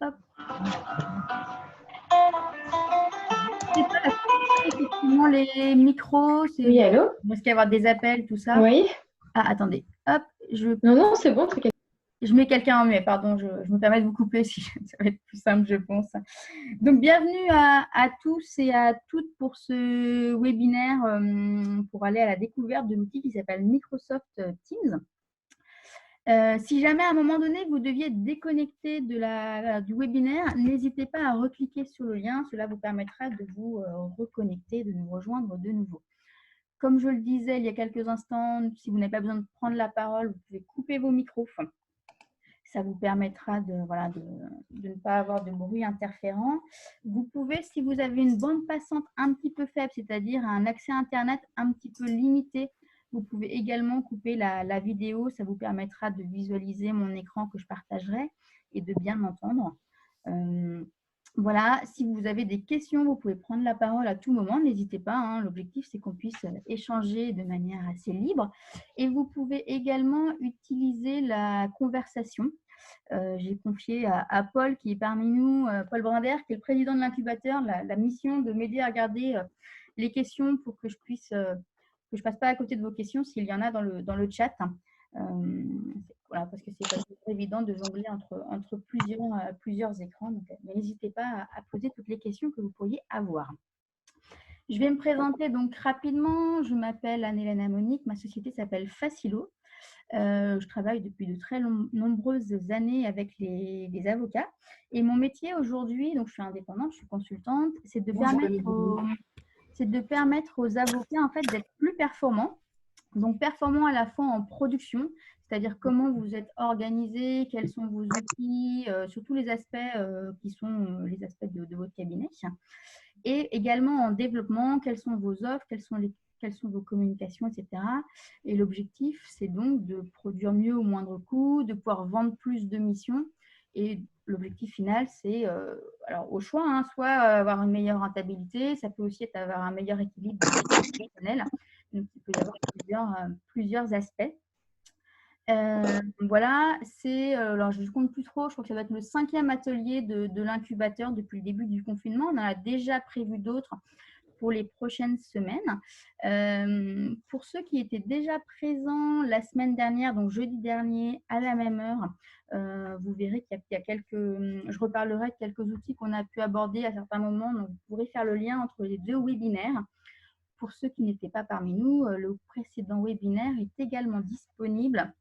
Hop. C'est pas effectivement les micros. Oui, allô? Il risque d'y avoir des appels, tout ça. Oui. Ah, attendez. Hop, Non, non, c'est bon. je mets quelqu'un en muet, pardon, je me permets de vous couper, si ça va être plus simple, je pense. Donc, bienvenue à tous et à toutes pour ce webinaire pour aller à la découverte de l'outil qui s'appelle Microsoft Teams. Si jamais à un moment donné, vous deviez être déconnecté du webinaire, n'hésitez pas à recliquer sur le lien. Cela vous permettra de vous reconnecter, de nous rejoindre de nouveau. Comme je le disais il y a quelques instants, si vous n'avez pas besoin de prendre la parole, vous pouvez couper vos micros. Ça vous permettra de ne pas avoir de bruit interférent. Vous pouvez, si vous avez une bande passante un petit peu faible, c'est-à-dire un accès Internet un petit peu limité, vous pouvez également couper la vidéo. Ça vous permettra de visualiser mon écran que je partagerai et de bien m'entendre. Voilà, si vous avez des questions, vous pouvez prendre la parole à tout moment, n'hésitez pas, hein. L'objectif, c'est qu'on puisse échanger de manière assez libre. Et vous pouvez également utiliser la conversation. J'ai confié à Paul, qui est parmi nous, Paul Brander, qui est le président de l'incubateur, la mission de m'aider à regarder les questions pour que je puisse, que je ne passe pas à côté de vos questions s'il y en a dans le chat. Voilà, parce que c'est pas toujours évident de jongler entre plusieurs écrans. Donc, n'hésitez pas à poser toutes les questions que vous pourriez avoir. Je vais me présenter donc rapidement. Je m'appelle Anne-Hélène Amonique. Ma société s'appelle Facilo. Je travaille depuis de très nombreuses années avec les avocats. Et mon métier aujourd'hui, donc je suis indépendante, je suis consultante, c'est de permettre aux avocats en fait, d'être plus performants. Donc, performant à la fois en production, c'est-à-dire comment vous êtes organisé, quels sont vos outils, sur tous les aspects qui sont les aspects de votre cabinet. Et également en développement, quelles sont vos offres, quelles sont vos communications, etc. Et l'objectif, c'est donc de produire mieux au moindre coût, de pouvoir vendre plus de missions. Et l'objectif final, c'est, alors au choix, hein, soit avoir une meilleure rentabilité, ça peut aussi être avoir un meilleur équilibre personnel. Donc, il peut y avoir plusieurs aspects. Voilà, alors je ne compte plus trop, je crois que ça va être le 5e atelier de l'incubateur depuis le début du confinement. On en a déjà prévu d'autres pour les prochaines semaines. Pour ceux qui étaient déjà présents la semaine dernière, donc jeudi dernier, à la même heure, vous verrez qu'il y a je reparlerai de quelques outils qu'on a pu aborder à certains moments, donc vous pourrez faire le lien entre les deux webinaires. Pour ceux qui n'étaient pas parmi nous, le précédent webinaire est également disponible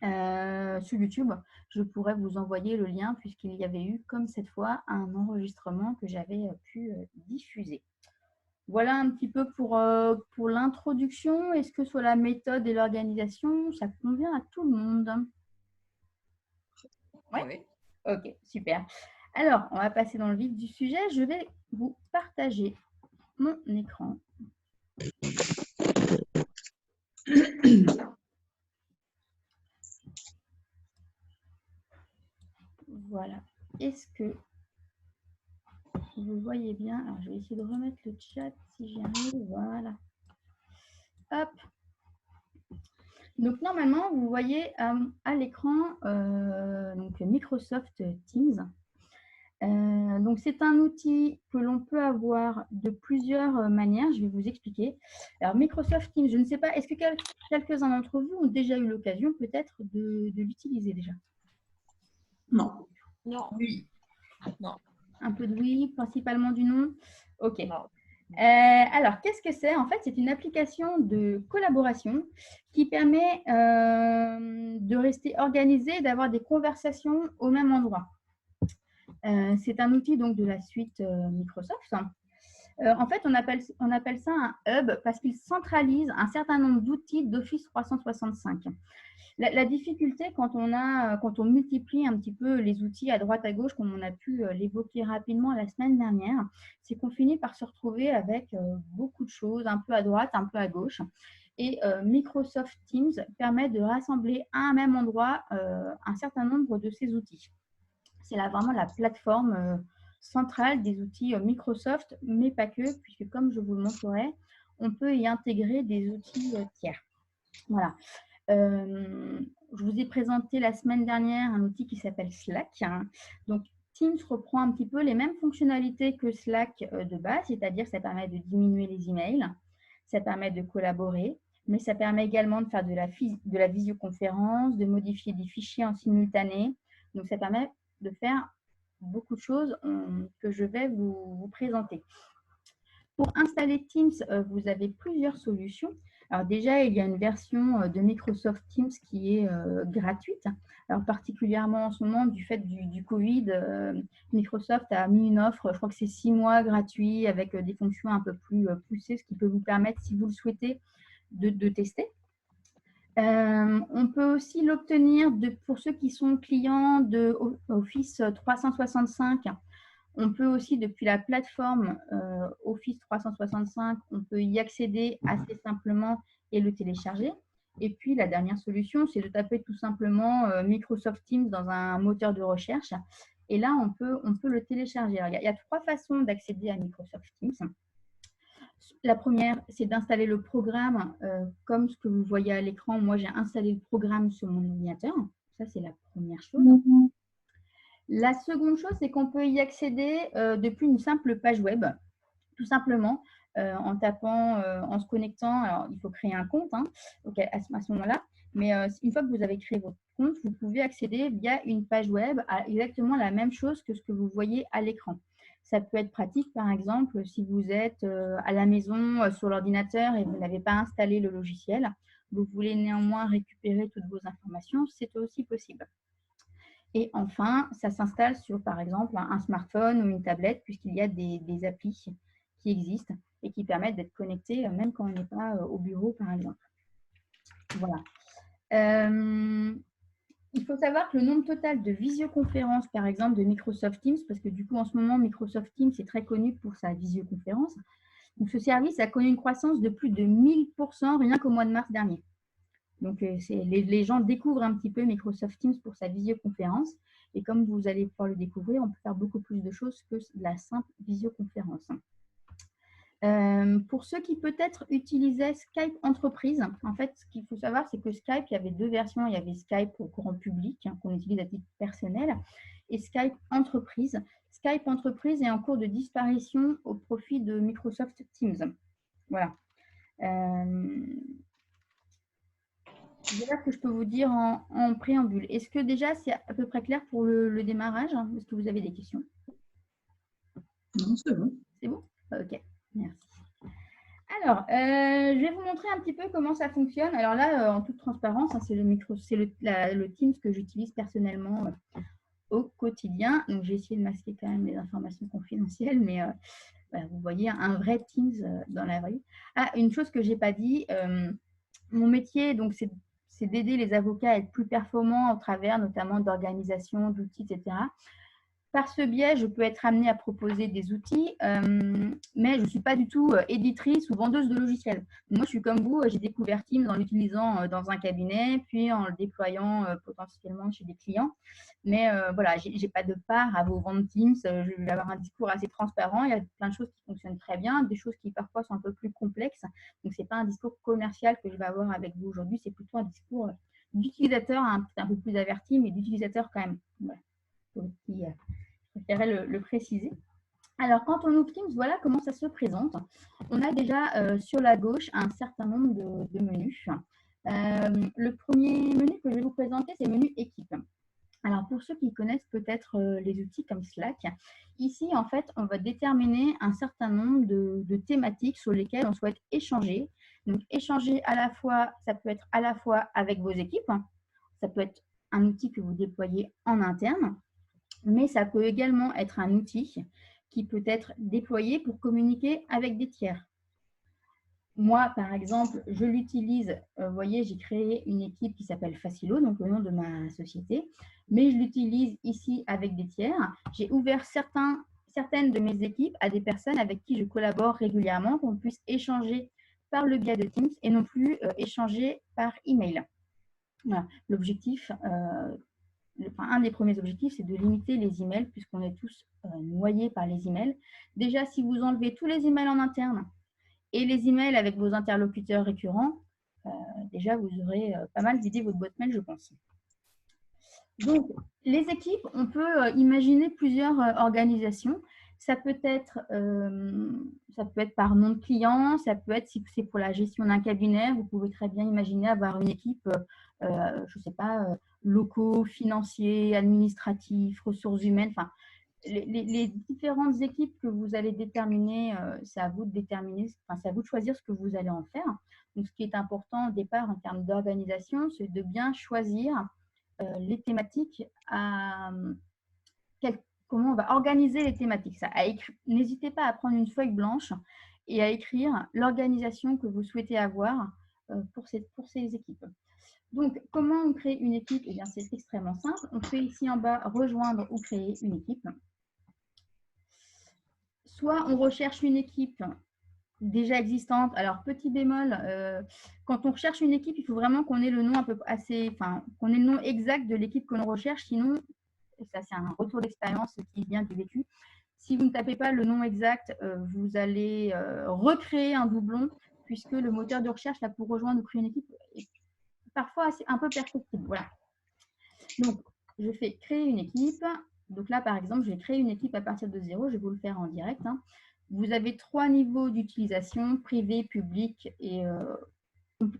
sur YouTube. Je pourrais vous envoyer le lien puisqu'il y avait eu, comme cette fois, un enregistrement que j'avais pu diffuser. Voilà un petit peu pour l'introduction. Est-ce que sur la méthode et l'organisation, ça convient à tout le monde? Oui. Ok, super. Alors, on va passer dans le vif du sujet. Je vais vous partager mon écran. Voilà. Est-ce que vous voyez bien? Alors, je vais essayer de remettre le chat si j'y arrive. Voilà. Hop. Donc, normalement, vous voyez à l'écran donc Microsoft Teams. Donc, c'est un outil que l'on peut avoir de plusieurs manières. Je vais vous expliquer. Alors, Microsoft Teams, je ne sais pas, est-ce que quelques-uns d'entre vous ont déjà eu l'occasion peut-être de l'utiliser déjà? Non. Non. Oui. Non. Un peu de oui, principalement du non. Ok. Non. Alors, qu'est-ce que c'est? En fait, c'est une application de collaboration qui permet de rester organisé et d'avoir des conversations au même endroit. C'est un outil donc de la suite Microsoft. En fait, on appelle ça un hub parce qu'il centralise un certain nombre d'outils d'Office 365. La difficulté quand on multiplie un petit peu les outils à droite à gauche, comme on a pu l'évoquer rapidement la semaine dernière, c'est qu'on finit par se retrouver avec beaucoup de choses, un peu à droite, un peu à gauche. Et Microsoft Teams permet de rassembler à un même endroit un certain nombre de ces outils. C'est là vraiment la plateforme centrale des outils Microsoft, mais pas que, puisque comme je vous le montrerai, on peut y intégrer des outils tiers. Voilà. Je vous ai présenté la semaine dernière un outil qui s'appelle Slack. Donc, Teams reprend un petit peu les mêmes fonctionnalités que Slack de base, c'est-à-dire ça permet de diminuer les emails, ça permet de collaborer, mais ça permet également de faire de la visioconférence, de modifier des fichiers en simultané. Donc, ça permet de faire beaucoup de choses que je vais vous présenter. Pour installer Teams, vous avez plusieurs solutions. Alors déjà, il y a une version de Microsoft Teams qui est gratuite. Alors particulièrement en ce moment, du fait du Covid, Microsoft a mis une offre, je crois que c'est 6 mois gratuit avec des fonctions un peu plus poussées, ce qui peut vous permettre, si vous le souhaitez, de tester. On peut aussi l'obtenir pour ceux qui sont clients de Office 365. On peut aussi, depuis la plateforme Office 365, on peut y accéder assez simplement et le télécharger. Et puis, la dernière solution, c'est de taper tout simplement Microsoft Teams dans un moteur de recherche. Et là, on peut le télécharger. Alors, il y a 3 façons d'accéder à Microsoft Teams. La première, c'est d'installer le programme comme ce que vous voyez à l'écran. Moi, j'ai installé le programme sur mon ordinateur. Ça, c'est la première chose. La seconde chose, c'est qu'on peut y accéder depuis une simple page web, tout simplement en tapant, en se connectant. Alors, il faut créer un compte à ce moment-là, mais une fois que vous avez créé votre compte, vous pouvez accéder via une page web à exactement la même chose que ce que vous voyez à l'écran. Ça peut être pratique, par exemple, si vous êtes à la maison sur l'ordinateur et vous n'avez pas installé le logiciel, vous voulez néanmoins récupérer toutes vos informations, c'est aussi possible. Et enfin, ça s'installe sur, par exemple, un smartphone ou une tablette, puisqu'il y a des applis qui existent et qui permettent d'être connectés même quand on n'est pas au bureau, par exemple. Voilà. Il faut savoir que le nombre total de visioconférences, par exemple, de Microsoft Teams, parce que du coup, en ce moment, Microsoft Teams est très connu pour sa visioconférence. Donc, ce service a connu une croissance de plus de 1000% rien qu'au mois de mars dernier. Donc, les gens découvrent un petit peu Microsoft Teams pour sa visioconférence. Et comme vous allez pouvoir le découvrir, on peut faire beaucoup plus de choses que la simple visioconférence. Pour ceux qui peut-être utilisaient Skype Entreprise, en fait, ce qu'il faut savoir, c'est que Skype, il y avait 2 versions. Il y avait Skype au grand public, qu'on utilise à titre personnel, et Skype Entreprise. Skype Entreprise est en cours de disparition au profit de Microsoft Teams. Voilà. Voilà ce que je peux vous dire en préambule. Est-ce que déjà c'est à peu près clair pour le démarrage? Est-ce que vous avez des questions? Non, c'est bon. C'est bon? Ok, merci. Alors, je vais vous montrer un petit peu comment ça fonctionne. Alors là, en toute transparence, c'est le Teams que j'utilise personnellement au quotidien. Donc, j'ai essayé de masquer quand même les informations confidentielles, mais voilà, vous voyez un vrai Teams dans la rue. Ah, une chose que je n'ai pas dit, mon métier, donc c'est d'aider les avocats à être plus performants au travers notamment d'organisation, d'outils, etc. Par ce biais, je peux être amenée à proposer des outils, mais je ne suis pas du tout éditrice ou vendeuse de logiciels. Moi, je suis comme vous, j'ai découvert Teams en l'utilisant dans un cabinet, puis en le déployant potentiellement chez des clients. Mais voilà, je n'ai pas de part à vous vendre Teams. Je vais avoir un discours assez transparent. Il y a plein de choses qui fonctionnent très bien, des choses qui parfois sont un peu plus complexes. Donc, ce n'est pas un discours commercial que je vais avoir avec vous aujourd'hui, c'est plutôt un discours d'utilisateur un peu plus averti, mais d'utilisateur quand même. Voilà. Je préférais le préciser. Alors, quand on ouvre Teams, voilà comment ça se présente. On a déjà sur la gauche un certain nombre de menus. Le premier menu que je vais vous présenter, c'est le menu équipe. Alors, pour ceux qui connaissent peut-être les outils comme Slack, ici, en fait, on va déterminer un certain nombre de thématiques sur lesquelles on souhaite échanger. Donc, échanger à la fois, ça peut être à la fois avec vos équipes, ça peut être un outil que vous déployez en interne, mais ça peut également être un outil qui peut être déployé pour communiquer avec des tiers. Moi, par exemple, je l'utilise, vous voyez, j'ai créé une équipe qui s'appelle Facilo, donc le nom de ma société, mais je l'utilise ici avec des tiers. J'ai ouvert certaines de mes équipes à des personnes avec qui je collabore régulièrement, qu'on puisse échanger par le biais de Teams et non plus échanger par email. Voilà. L'objectif, un des premiers objectifs, c'est de limiter les emails puisqu'on est tous noyés par les emails. Déjà, si vous enlevez tous les emails en interne et les emails avec vos interlocuteurs récurrents, déjà, vous aurez pas mal vidé votre boîte mail, je pense. Donc, les équipes, on peut imaginer plusieurs organisations. Ça peut être par nom de client, ça peut être, si c'est pour la gestion d'un cabinet, vous pouvez très bien imaginer avoir une équipe, je ne sais pas, locaux, financiers, administratifs, ressources humaines, enfin, les différentes équipes que vous allez déterminer, c'est à vous de déterminer, enfin, c'est à vous de choisir ce que vous allez en faire. Donc, ce qui est important au départ en termes d'organisation, c'est de bien choisir les thématiques, comment on va organiser les thématiques. N'hésitez pas à prendre une feuille blanche et à écrire l'organisation que vous souhaitez avoir pour ces équipes. Donc, comment on crée une équipe? Eh bien, c'est extrêmement simple. On fait ici en bas « Rejoindre ou créer une équipe ». Soit on recherche une équipe déjà existante. Alors, petit bémol, quand on recherche une équipe, il faut vraiment qu'on ait le nom qu'on ait le nom exact de l'équipe que l'on recherche. Sinon, ça c'est un retour d'expérience qui vient du vécu. Si vous ne tapez pas le nom exact, vous allez recréer un doublon, puisque le moteur de recherche là, pour rejoindre ou créer une équipe est parfois un peu perfectible. Voilà. Donc, je fais créer une équipe. Donc là, par exemple, je vais créer une équipe à partir de 0. Je vais vous le faire en direct. Vous avez 3 niveaux d'utilisation, privé, public et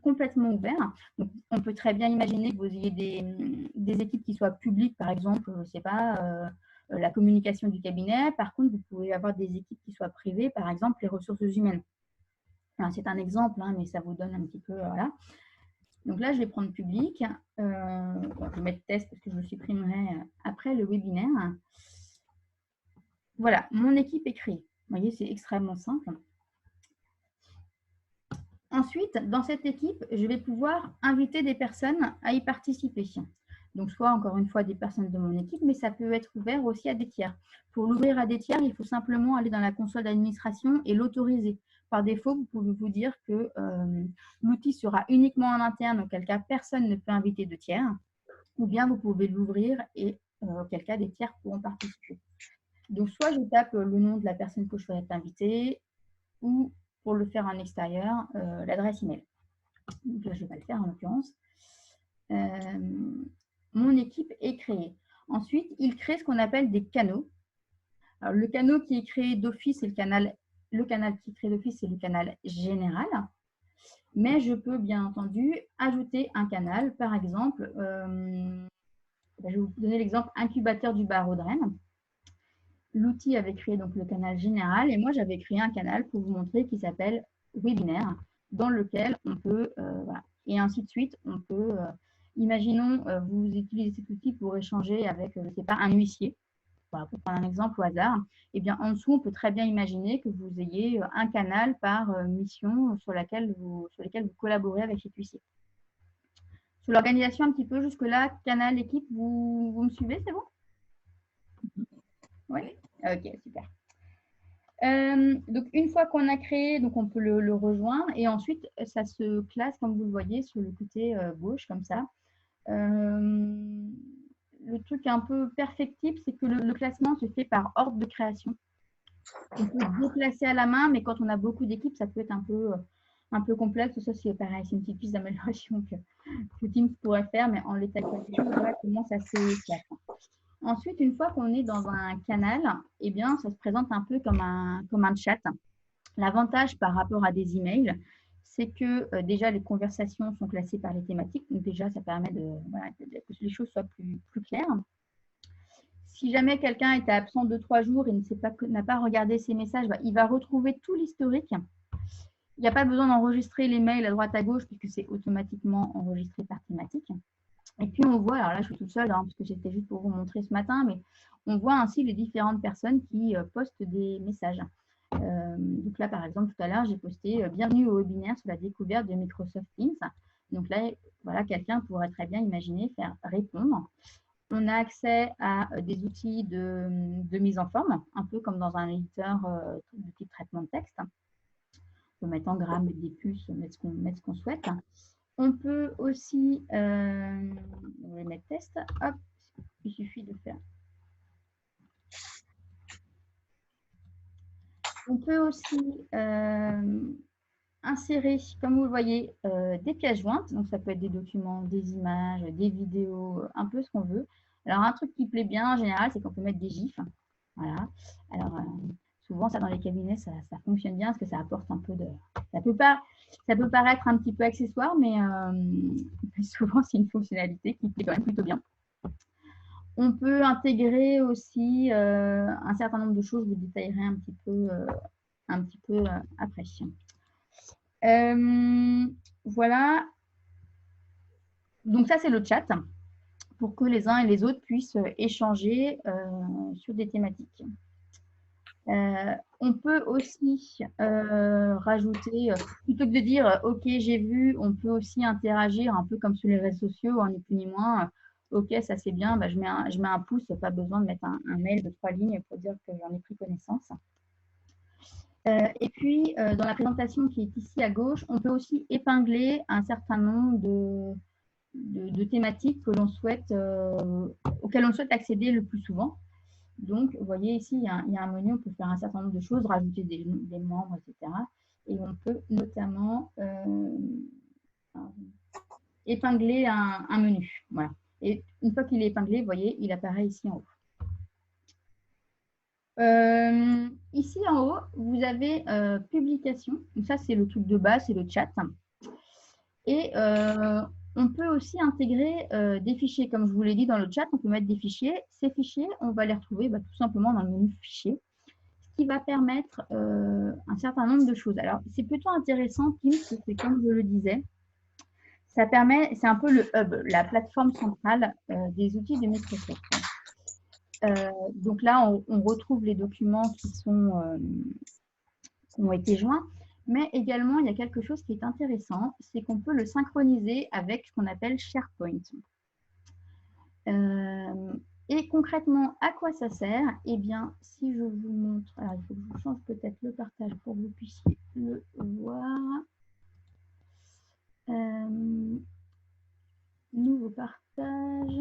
complètement ouvert. Donc, on peut très bien imaginer que vous ayez des équipes qui soient publiques, par exemple, je ne sais pas, la communication du cabinet. Par contre, vous pouvez avoir des équipes qui soient privées, par exemple, les ressources humaines. C'est un exemple, mais ça vous donne un petit peu, voilà. Donc là, je vais prendre public. Je vais mettre test parce que je le supprimerai après le webinaire. Voilà, mon équipe est créée. Vous voyez, c'est extrêmement simple. Ensuite, dans cette équipe, je vais pouvoir inviter des personnes à y participer. Donc, soit encore une fois des personnes de mon équipe, mais ça peut être ouvert aussi à des tiers. Pour l'ouvrir à des tiers, il faut simplement aller dans la console d'administration et l'autoriser. Par défaut, vous pouvez vous dire que l'outil sera uniquement en interne, auquel cas personne ne peut inviter de tiers, ou bien vous pouvez l'ouvrir et auquel cas des tiers pourront participer. Donc, soit je tape le nom de la personne que je souhaite inviter, ou pour le faire en extérieur, l'adresse email. Donc là, je ne vais pas le faire en l'occurrence. Mon équipe est créée. Ensuite, il crée ce qu'on appelle des canaux. Alors, le canal qui est créé d'office, c'est le canal qui est créé d'office, c'est le canal général. Mais je peux bien entendu ajouter un canal. Par exemple, je vais vous donner l'exemple incubateur du barreau de Rennes. L'outil avait créé donc le canal général et moi j'avais créé un canal pour vous montrer qui s'appelle webinaire, dans lequel on peut, voilà, et ainsi de suite, on peut, imaginons, vous utilisez cet outil pour échanger avec, je ne sais pas, un huissier, voilà, pour prendre un exemple au hasard, et bien en dessous, on peut très bien imaginer que vous ayez un canal par mission sur lequel vous collaborez avec cet huissier. Sur l'organisation un petit peu jusque-là, canal, équipe, vous me suivez, c'est bon? Oui. Ok, super. Donc, une fois qu'on a créé, donc on peut le rejoindre et ensuite, ça se classe, comme vous le voyez, sur le côté gauche, comme ça. Le truc un peu perfectible, c'est que le classement se fait par ordre de création. On peut déplacer à la main, mais quand on a beaucoup d'équipes, ça peut être un peu complexe. Ça, c'est pareil, c'est une petite piste d'amélioration que Teams pourrait faire, mais en l'état actuel, voilà comment ça se classe. Ensuite, une fois qu'on est dans un canal, eh bien, ça se présente un peu comme un chat. L'avantage par rapport à des emails, c'est que déjà, les conversations sont classées par les thématiques. Donc déjà, ça permet que les choses soient plus claires. Si jamais quelqu'un était absent 2-3 jours et n'a pas regardé ses messages, il va retrouver tout l'historique. Il n'y a pas besoin d'enregistrer les mails à droite à gauche puisque c'est automatiquement enregistré par thématique. Et puis, on voit, alors là, je suis toute seule, parce que c'était juste pour vous montrer ce matin, mais on voit ainsi les différentes personnes qui postent des messages. Donc là, par exemple, tout à l'heure, j'ai posté « Bienvenue au webinaire sur la découverte de Microsoft Teams ». Donc là, voilà, quelqu'un pourrait très bien imaginer faire répondre. On a accès à des outils de mise en forme, un peu comme dans un éditeur de type traitement de texte. On peut mettre en grammes, mettre des puces, mettre ce qu'on souhaite. On peut aussi, on va mettre test, hop, il suffit de faire. On peut aussi insérer, comme vous le voyez, des pièces jointes. Donc, ça peut être des documents, des images, des vidéos, un peu ce qu'on veut. Alors, un truc qui plaît bien en général, c'est qu'on peut mettre des gifs. Voilà. Alors, souvent, ça dans les cabinets, ça fonctionne bien parce que ça apporte un peu de… Ça peut paraître un petit peu accessoire, mais souvent, c'est une fonctionnalité qui plaît quand même plutôt bien. On peut intégrer aussi un certain nombre de choses, je vous détaillerai un petit peu après. Voilà. Donc ça, c'est le chat pour que les uns et les autres puissent échanger sur des thématiques. On peut aussi rajouter, plutôt que de dire « Ok, j'ai vu », on peut aussi interagir un peu comme sur les réseaux sociaux, ni plus ni moins. Ok, ça c'est bien, bah, je mets un pouce, pas besoin de mettre un mail de 3 lignes pour dire que j'en ai pris connaissance. Et puis, dans la présentation qui est ici à gauche, on peut aussi épingler un certain nombre de thématiques que auxquelles on souhaite accéder le plus souvent. Donc, vous voyez ici, il y a un menu, on peut faire un certain nombre de choses, rajouter des membres, etc. Et on peut notamment épingler un menu. Voilà. Et une fois qu'il est épinglé, vous voyez, il apparaît ici en haut. Ici en haut, vous avez publication. Donc ça, c'est le truc de base, c'est le chat. Et on peut aussi intégrer des fichiers. Comme je vous l'ai dit dans le chat, on peut mettre des fichiers. Ces fichiers, on va les retrouver tout simplement dans le menu fichiers, ce qui va permettre un certain nombre de choses. Alors, c'est plutôt intéressant, Teams, parce que comme je le disais, ça permet, c'est un peu le hub, la plateforme centrale des outils de Microsoft. Donc là, on retrouve les documents qui ont été joints, mais également, il y a quelque chose qui est intéressant, c'est qu'on peut le synchroniser avec ce qu'on appelle SharePoint. Et concrètement, à quoi ça sert? Eh bien, si je vous montre, alors il faut que je vous change peut-être le partage pour que vous puissiez le voir. Nouveau partage.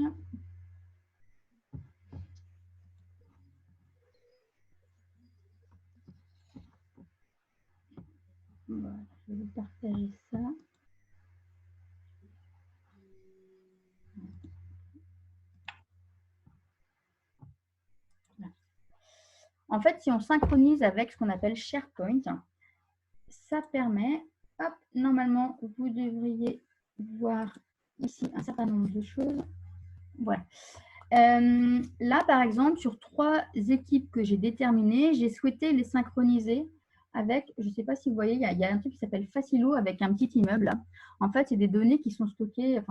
Voilà, je vais vous partager ça. Voilà. En fait, si on synchronise avec ce qu'on appelle SharePoint, ça permet, hop, normalement, vous devriez voir ici un certain nombre de choses. Voilà. Là, par exemple, sur 3 équipes que j'ai déterminées, j'ai souhaité les synchroniser avec, je ne sais pas si vous voyez, il y a un truc qui s'appelle Facilo avec un petit immeuble. En fait, c'est des données qui sont stockées,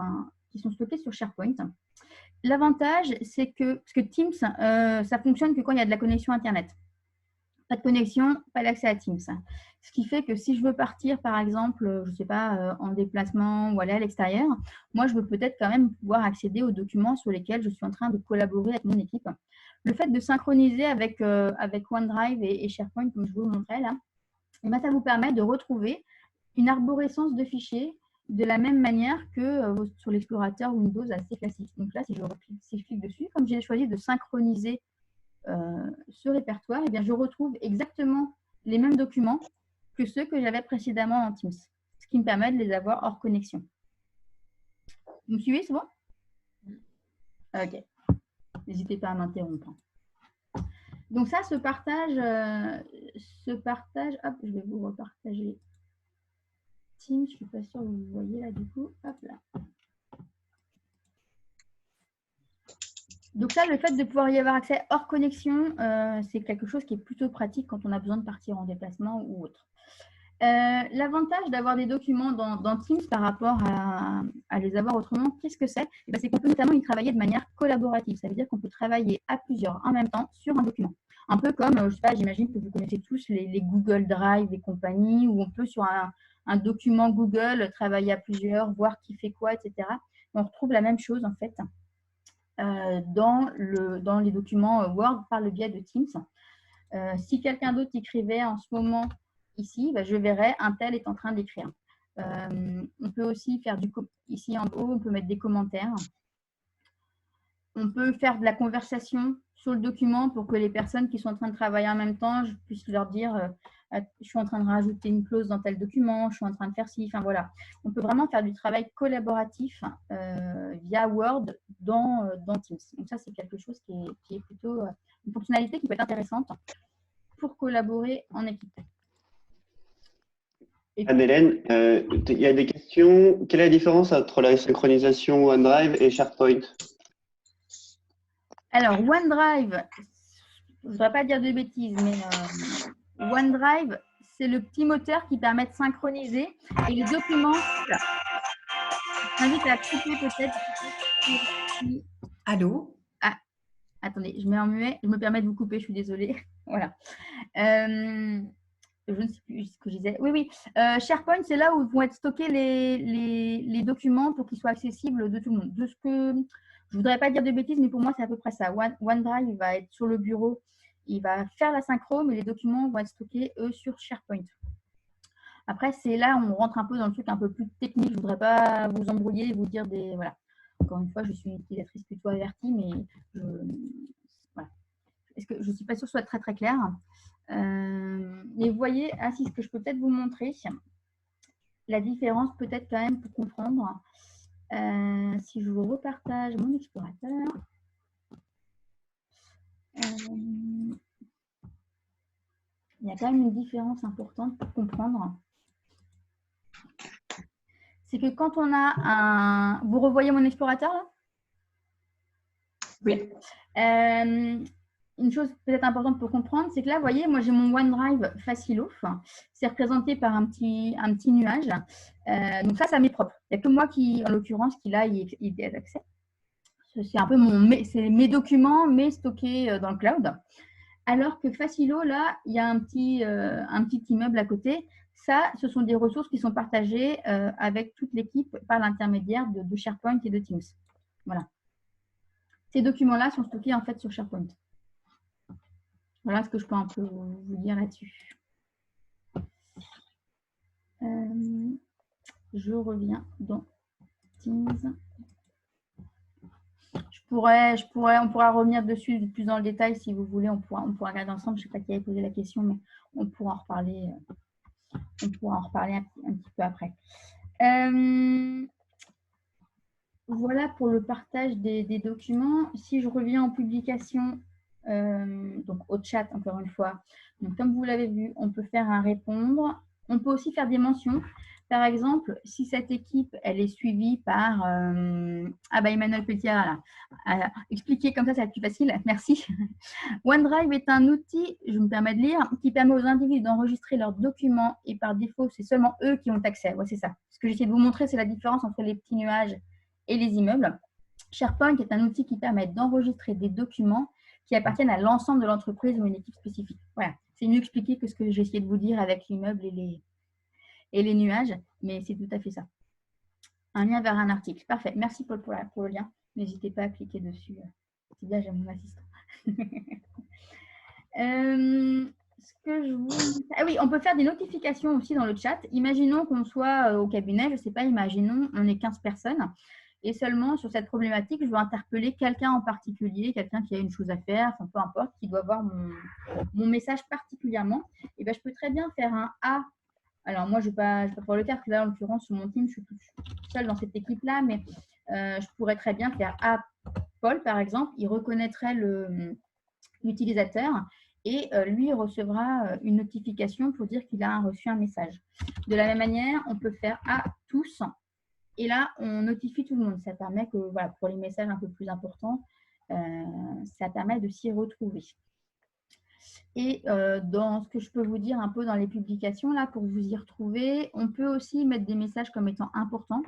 sur SharePoint. L'avantage, c'est que, parce que Teams, ça fonctionne que quand il y a de la connexion Internet. Pas de connexion, pas d'accès à Teams. Ce qui fait que si je veux partir, par exemple, je ne sais pas, en déplacement ou aller à l'extérieur, moi, je veux peut-être quand même pouvoir accéder aux documents sur lesquels je suis en train de collaborer avec mon équipe. Le fait de synchroniser avec OneDrive et SharePoint, comme je vous le montrais là, et bien, ça vous permet de retrouver une arborescence de fichiers de la même manière que sur l'explorateur Windows assez classique. Donc là, si je clique dessus, comme j'ai choisi de synchroniser ce répertoire, eh bien, je retrouve exactement les mêmes documents que ceux que j'avais précédemment en Teams, ce qui me permet de les avoir hors connexion. Vous me suivez, c'est bon? Ok. N'hésitez pas à m'interrompre. Donc ça, ce partage, hop, je vais vous repartager Teams, je ne suis pas sûre que vous voyez là du coup, hop là. Donc ça, le fait de pouvoir y avoir accès hors connexion, c'est quelque chose qui est plutôt pratique quand on a besoin de partir en déplacement ou autre. L'avantage d'avoir des documents dans Teams par rapport à les avoir autrement, qu'est-ce que c'est? C'est qu'on peut notamment y travailler de manière collaborative. Ça veut dire qu'on peut travailler à plusieurs en même temps sur un document. Un peu comme, je ne sais pas, j'imagine que vous connaissez tous les Google Drive et compagnie, où on peut sur un document Google travailler à plusieurs, voir qui fait quoi, etc. On retrouve la même chose en fait dans les documents Word par le biais de Teams. Si quelqu'un d'autre écrivait en ce moment ici, je verrais un tel est en train d'écrire. On peut aussi faire ici en haut, on peut mettre des commentaires. On peut faire de la conversation sur le document pour que les personnes qui sont en train de travailler en même temps, je puisse leur dire je suis en train de rajouter une clause dans tel document, je suis en train de faire ci, enfin voilà. On peut vraiment faire du travail collaboratif via Word dans Teams. Donc ça, c'est quelque chose qui est plutôt une fonctionnalité qui peut être intéressante pour collaborer en équipe. Anne-Hélène, il y a des questions. Quelle est la différence entre la synchronisation OneDrive et SharePoint? Alors, OneDrive, je ne voudrais pas dire de bêtises, mais OneDrive, c'est le petit moteur qui permet de synchroniser et les documents. Je t'invite à couper peut-être. Allô? Ah, attendez, je mets en muet. Je me permets de vous couper, je suis désolée. Voilà. Je ne sais plus ce que je disais. Oui. SharePoint, c'est là où vont être stockés les documents pour qu'ils soient accessibles de tout le monde. De ce que je ne voudrais pas dire de bêtises, mais pour moi, c'est à peu près ça. OneDrive, il va être sur le bureau, il va faire la synchro, mais les documents vont être stockés, eux, sur SharePoint. Après, c'est là où on rentre un peu dans le truc un peu plus technique. Je ne voudrais pas vous embrouiller et vous dire des… Voilà. Encore une fois, je suis une utilisatrice plutôt avertie, mais voilà. Est-ce que je ne suis pas sûre que ce soit très, très clair. Mais vous voyez, ce que je peux peut-être vous montrer, la différence peut-être quand même pour comprendre. Si je vous repartage mon explorateur, il y a quand même une différence importante pour comprendre. C'est que quand on a un… Vous revoyez mon explorateur là? Oui. Une chose peut-être importante pour comprendre, c'est que là, vous voyez, moi j'ai mon OneDrive Facilo. C'est représenté par un petit nuage. Donc ça m'est propre. Il n'y a que moi qui, en l'occurrence, qui là, il y a accès. C'est un peu mes documents, mais stockés dans le cloud. Alors que Facilo, là, il y a un petit immeuble à côté. Ça, ce sont des ressources qui sont partagées avec toute l'équipe par l'intermédiaire de SharePoint et de Teams. Voilà. Ces documents-là sont stockés en fait sur SharePoint. Voilà ce que je peux un peu vous dire là-dessus. Je reviens dans Teams. On pourra revenir dessus plus dans le détail si vous voulez. On pourra regarder ensemble. Je ne sais pas qui avait posé la question, mais on pourra en reparler. Un petit peu après. Voilà pour le partage des documents. Si je reviens en publication, donc au chat, encore une fois. Donc, comme vous l'avez vu, on peut faire un répondre. On peut aussi faire des mentions. Par exemple, si cette équipe, elle est suivie par… Emmanuel Pelletier, là. Expliquer comme ça va être plus facile. Merci. OneDrive est un outil, je me permets de lire, qui permet aux individus d'enregistrer leurs documents et par défaut, c'est seulement eux qui ont accès. Ouais, c'est ça. Ce que j'essaie de vous montrer, c'est la différence entre les petits nuages et les immeubles. SharePoint est un outil qui permet d'enregistrer des documents qui appartiennent à l'ensemble de l'entreprise ou une équipe spécifique. Voilà, c'est mieux expliqué que ce que j'ai essayé de vous dire avec l'immeuble et les nuages, mais c'est tout à fait ça. Un lien vers un article. Parfait. Merci Paul pour le lien. N'hésitez pas à cliquer dessus. C'est bien, j'ai mon assistant. Oui, on peut faire des notifications aussi dans le chat. Imaginons qu'on soit au cabinet, je ne sais pas, imaginons on est 15 personnes. Et seulement sur cette problématique, je veux interpeller quelqu'un en particulier, quelqu'un qui a une chose à faire, enfin, peu importe, qui doit voir mon message particulièrement. Et ben, je peux très bien faire un A. Alors moi, je ne vais pas pouvoir le faire, parce que là, en l'occurrence, sur mon team, je suis toute seule dans cette équipe-là, mais je pourrais très bien faire A Paul, par exemple. Il reconnaîtrait l'utilisateur et lui recevra une notification pour dire qu'il a reçu un message. De la même manière, on peut faire A tous. Et là, on notifie tout le monde. Ça permet que, voilà, pour les messages un peu plus importants, ça permet de s'y retrouver. Et dans ce que je peux vous dire un peu dans les publications, là, pour vous y retrouver, on peut aussi mettre des messages comme étant importants.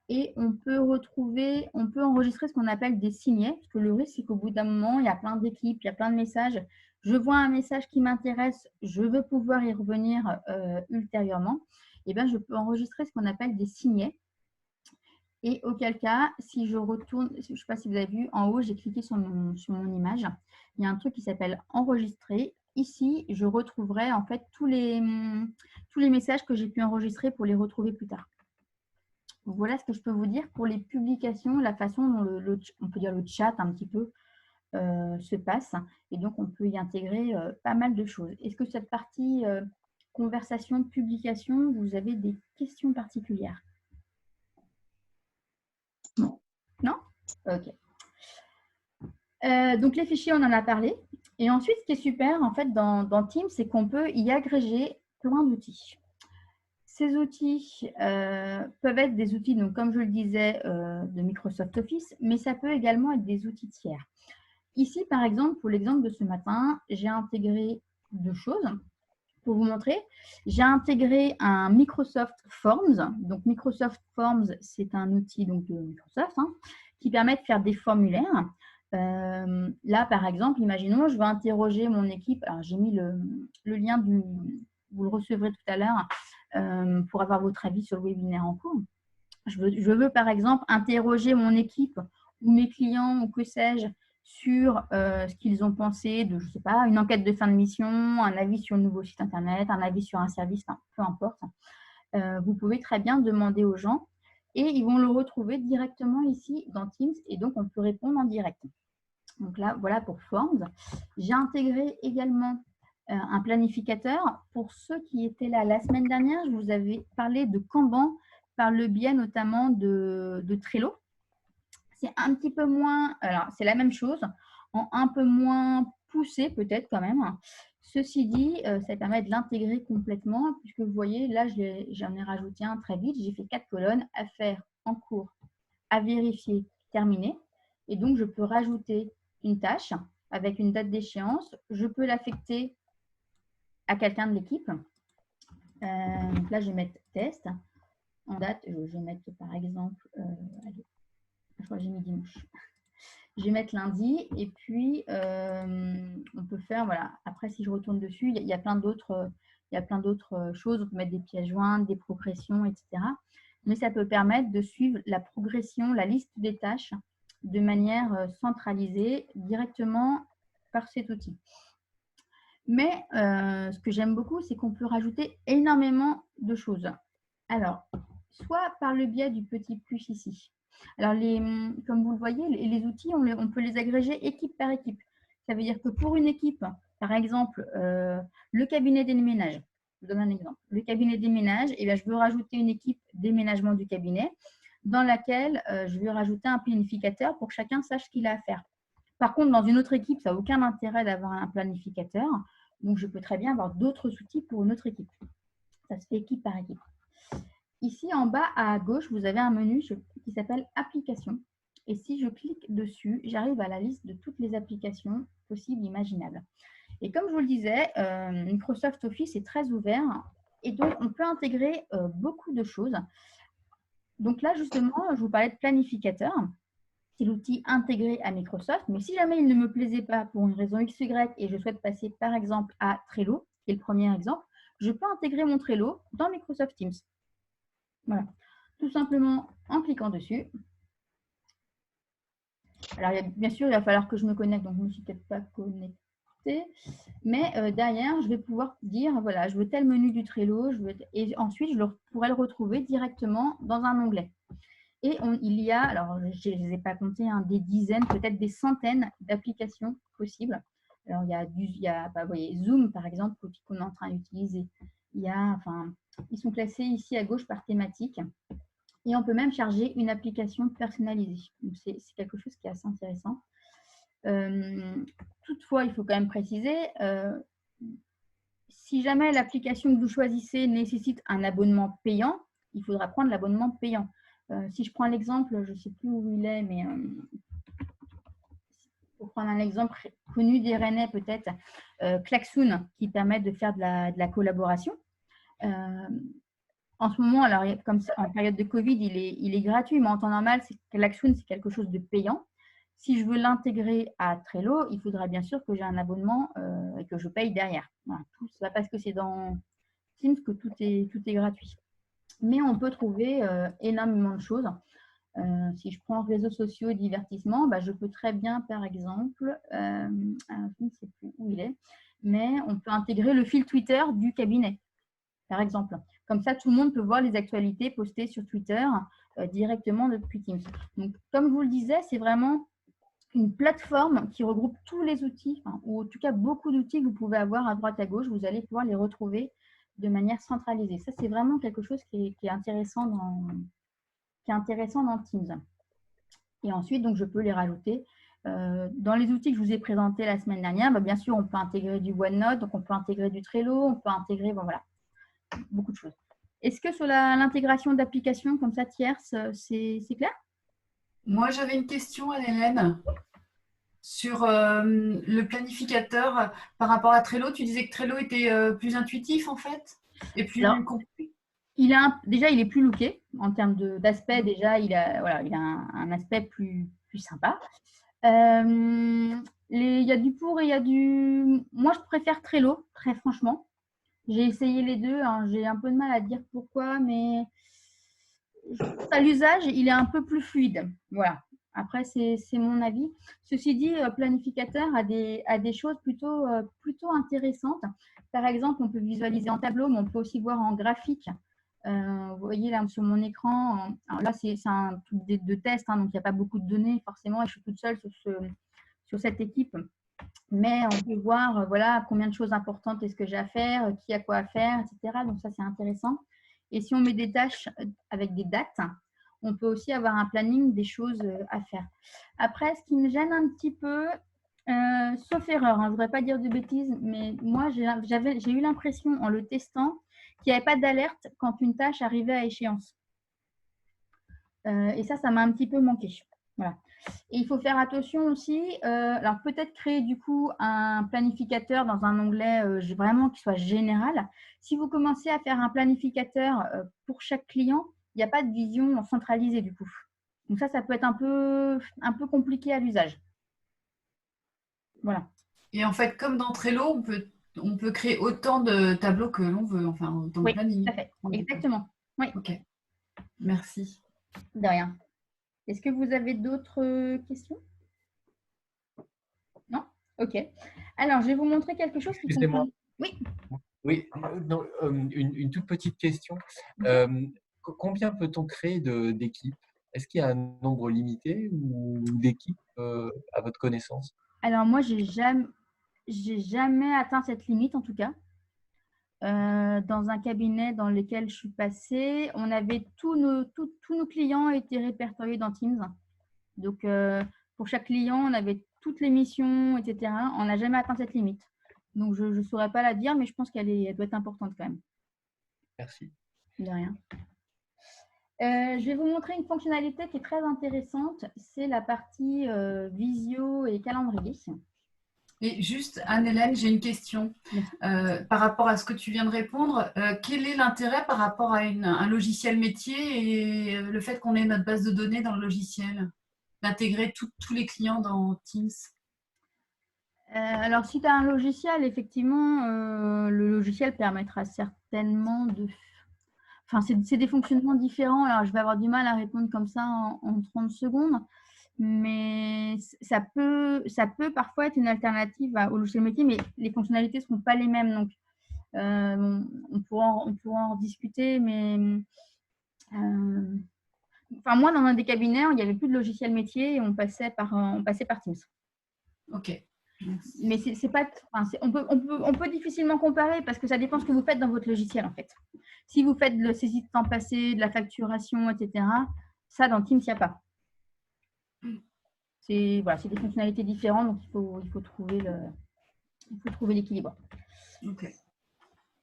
Et on peut enregistrer ce qu'on appelle des signets, parce que le risque, c'est qu'au bout d'un moment, il y a plein d'équipes, il y a plein de messages. Je vois un message qui m'intéresse, je veux pouvoir y revenir ultérieurement. Et bien, je peux enregistrer ce qu'on appelle des signets. Et auquel cas, si je retourne, je ne sais pas si vous avez vu, en haut, j'ai cliqué sur mon image. Il y a un truc qui s'appelle enregistrer. Ici, je retrouverai en fait tous les messages que j'ai pu enregistrer pour les retrouver plus tard. Voilà ce que je peux vous dire pour les publications, la façon dont on peut dire le chat un petit peu se passe. Et donc, on peut y intégrer pas mal de choses. Est-ce que cette partie conversation, publication, vous avez des questions particulières? Non. Non? Ok. Donc, les fichiers, on en a parlé. Et ensuite, ce qui est super, en fait, dans Teams, c'est qu'on peut y agréger plein d'outils. Ces outils peuvent être des outils, donc, comme je le disais, de Microsoft Office, mais ça peut également être des outils tiers. Ici, par exemple, pour l'exemple de ce matin, j'ai intégré deux choses pour vous montrer. J'ai intégré un Microsoft Forms. Donc, Microsoft Forms, c'est un outil donc, de Microsoft qui permet de faire des formulaires. Là, par exemple, imaginons, je veux interroger mon équipe. Alors, j'ai mis le lien vous le recevrez tout à l'heure pour avoir votre avis sur le webinaire en cours. Je veux, par exemple, interroger mon équipe ou mes clients ou que sais-je sur ce qu'ils ont pensé de, je ne sais pas, une enquête de fin de mission, un avis sur le nouveau site internet, un avis sur un service, enfin, peu importe. Vous pouvez très bien demander aux gens et ils vont le retrouver directement ici dans Teams et donc on peut répondre en direct. Donc là, voilà pour Forms. J'ai intégré également un planificateur. Pour ceux qui étaient là la semaine dernière, je vous avais parlé de Kanban par le biais notamment de Trello. C'est un petit peu moins, alors c'est la même chose, en un peu moins poussé peut-être quand même. Ceci dit, ça permet de l'intégrer complètement puisque vous voyez, là j'en ai rajouté un très vite, j'ai fait 4 colonnes, à faire, en cours, à vérifier, terminé. Et donc je peux rajouter une tâche avec une date d'échéance, je peux l'affecter à quelqu'un de l'équipe. Donc là je vais mettre test, en date, je vais mettre par exemple, allez, je crois que j'ai mis dimanche. Je vais mettre lundi et puis on peut faire, voilà, après si je retourne dessus, il y a plein d'autres choses, on peut mettre des pièces jointes, des progressions, etc. Mais ça peut permettre de suivre la progression, la liste des tâches de manière centralisée directement par cet outil. Mais ce que j'aime beaucoup, c'est qu'on peut rajouter énormément de choses. Alors, soit par le biais du petit plus ici. Alors, comme vous le voyez, les outils, on peut les agréger équipe par équipe. Ça veut dire que pour une équipe, par exemple, le cabinet des ménages, je vous donne un exemple. Le cabinet des ménages, eh bien, je veux rajouter une équipe déménagement du cabinet dans laquelle je vais rajouter un planificateur pour que chacun sache ce qu'il a à faire. Par contre, dans une autre équipe, ça n'a aucun intérêt d'avoir un planificateur. Donc, je peux très bien avoir d'autres outils pour une autre équipe. Ça se fait équipe par équipe. Ici, en bas à gauche, vous avez un menu qui s'appelle Applications. Et si je clique dessus, j'arrive à la liste de toutes les applications possibles, imaginables. Et comme je vous le disais, Microsoft Office est très ouvert. Et donc, on peut intégrer beaucoup de choses. Donc là, justement, je vous parlais de planificateur. C'est l'outil intégré à Microsoft. Mais si jamais il ne me plaisait pas pour une raison X, Y et je souhaite passer par exemple à Trello, qui est le premier exemple, je peux intégrer mon Trello dans Microsoft Teams. Voilà, tout simplement en cliquant dessus. Alors, bien sûr, il va falloir que je me connecte, donc je ne me suis peut-être pas connectée. Mais derrière, je vais pouvoir dire, voilà, je veux tel menu du Trello, et ensuite, je pourrai le retrouver directement dans un onglet. Et il y a, alors je ne les ai pas comptés, des dizaines, peut-être des centaines d'applications possibles. Alors, il y a vous voyez, Zoom, par exemple, qu'on est en train d'utiliser. Ils sont classés ici à gauche par thématique. Et on peut même charger une application personnalisée. C'est quelque chose qui est assez intéressant. Toutefois, il faut quand même préciser, si jamais l'application que vous choisissez nécessite un abonnement payant, il faudra prendre l'abonnement payant. Si je prends l'exemple, je ne sais plus où il est, mais pour prendre un exemple connu des Rennais peut-être, Klaxoon, qui permet de faire de la collaboration. En ce moment, alors comme en période de Covid, il est gratuit, mais en temps normal, Klaxoon, c'est quelque chose de payant. Si je veux l'intégrer à Trello, il faudra bien sûr que j'ai un abonnement et que je paye derrière. Voilà, tout ça parce que c'est dans Teams que tout est gratuit. Mais on peut trouver énormément de choses. Si je prends réseaux sociaux et divertissement, je peux très bien, par exemple, je ne sais plus où il est, mais on peut intégrer le fil Twitter du cabinet, par exemple. Comme ça, tout le monde peut voir les actualités postées sur Twitter directement depuis Teams. Donc, comme je vous le disais, c'est vraiment une plateforme qui regroupe tous les outils, enfin, ou en tout cas beaucoup d'outils que vous pouvez avoir à droite à gauche. Vous allez pouvoir les retrouver de manière centralisée. Ça, c'est vraiment quelque chose qui est intéressant dans Teams. Et ensuite, donc, je peux les rajouter. Dans les outils que je vous ai présentés la semaine dernière, bien sûr, on peut intégrer du OneNote, donc on peut intégrer du Trello, on peut intégrer, voilà, beaucoup de choses. Est-ce que sur l'intégration d'applications comme ça tierces, c'est clair? Moi, j'avais une question, Anne-Hélène, sur le planificateur par rapport à Trello. Tu disais que Trello était plus intuitif, en fait, et plus complet. Déjà, il est plus looké en termes d'aspect. Déjà, il a un aspect plus sympa. Il y a du pour et il y a du… Moi, je préfère Trello, très franchement. J'ai essayé les deux. Hein. J'ai un peu de mal à dire pourquoi, mais à l'usage, il est un peu plus fluide. Voilà. Après, c'est mon avis. Ceci dit, planificateur a des choses plutôt intéressantes. Par exemple, on peut visualiser en tableau, mais on peut aussi voir en graphique. Vous voyez là sur mon écran, alors là c'est un truc de test, hein, donc il n'y a pas beaucoup de données forcément, et je suis toute seule sur cette équipe. Mais on peut voir voilà, combien de choses importantes est-ce que j'ai à faire, qui a quoi à faire, etc. Donc ça c'est intéressant. Et si on met des tâches avec des dates, on peut aussi avoir un planning des choses à faire. Après, ce qui me gêne un petit peu, sauf erreur, hein, je ne voudrais pas dire de bêtises, mais moi j'ai eu l'impression en le testant qu'il n'y avait pas d'alerte quand une tâche arrivait à échéance. Et ça m'a un petit peu manqué. Voilà. Et il faut faire attention aussi, alors peut-être créer du coup un planificateur dans un onglet vraiment qui soit général. Si vous commencez à faire un planificateur pour chaque client, il n'y a pas de vision centralisée du coup. Donc ça peut être un peu compliqué à l'usage. Voilà. Et en fait, comme dans Trello, on peut créer autant de tableaux que l'on veut, enfin autant de planning. Tout à fait. Exactement. Oui. Ok. Merci. De rien. Est-ce que vous avez d'autres questions? Non? Ok. Alors, je vais vous montrer quelque chose qui Excusez-moi. Oui. Oui, non, une toute petite question. Combien peut-on créer d'équipes? Est-ce qu'il y a un nombre limité ou d'équipes à votre connaissance? Alors, moi, j'ai jamais atteint cette limite, en tout cas. Dans un cabinet dans lequel je suis passée, on avait tous nos clients étaient répertoriés dans Teams. Donc, pour chaque client, on avait toutes les missions, etc. On n'a jamais atteint cette limite. Donc, je ne saurais pas la dire, mais je pense qu'elle doit être importante quand même. Merci. De rien. Je vais vous montrer une fonctionnalité qui est très intéressante. C'est la partie visio et calendrier. Et juste, Anne-Hélène, j'ai une question par rapport à ce que tu viens de répondre. Quel est l'intérêt par rapport à un logiciel métier et le fait qu'on ait notre base de données dans le logiciel, d'intégrer tous les clients dans Teams? Alors, si tu as un logiciel, effectivement, le logiciel permettra certainement de… Enfin, c'est des fonctionnements différents. Alors, je vais avoir du mal à répondre comme ça en 30 secondes. Mais ça peut parfois être une alternative au logiciel métier, mais les fonctionnalités ne seront pas les mêmes. Donc, on pourra en discuter, mais moi, dans un des cabinets, il n'y avait plus de logiciel métier et on passait par Teams. Ok. Mais c'est pas, on peut difficilement comparer parce que ça dépend de ce que vous faites dans votre logiciel, en fait. Si vous faites le saisie de temps passé, de la facturation, etc., ça, dans Teams, il n'y a pas. C'est des fonctionnalités différentes, donc il faut trouver l'équilibre. Okay.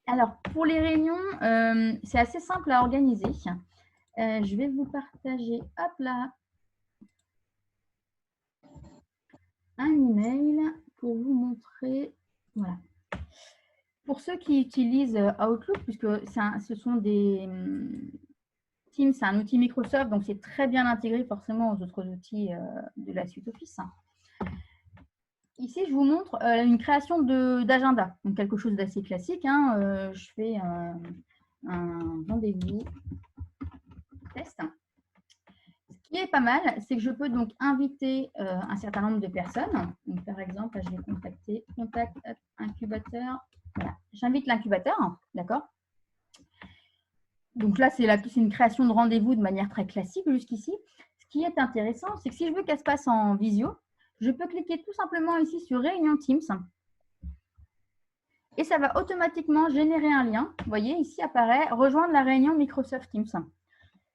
Alors, pour les réunions, c'est assez simple à organiser. Je vais vous partager, hop là, un email pour vous montrer. Voilà. Pour ceux qui utilisent Outlook, puisque ce sont des… Teams, c'est un outil Microsoft, donc c'est très bien intégré forcément aux autres outils de la suite Office. Ici, je vous montre une création d'agenda, donc quelque chose d'assez classique. Hein. Je fais un rendez-vous test. Ce qui est pas mal, c'est que je peux donc inviter un certain nombre de personnes. Donc, par exemple, je vais contacter contact incubateur. Voilà. J'invite l'incubateur, d'accord? Donc là, c'est une création de rendez-vous de manière très classique jusqu'ici. Ce qui est intéressant, c'est que si je veux qu'elle se passe en visio, Je peux cliquer tout simplement ici sur Réunion Teams et ça va automatiquement générer un lien. Vous voyez, ici apparaît « Rejoindre la réunion Microsoft Teams ».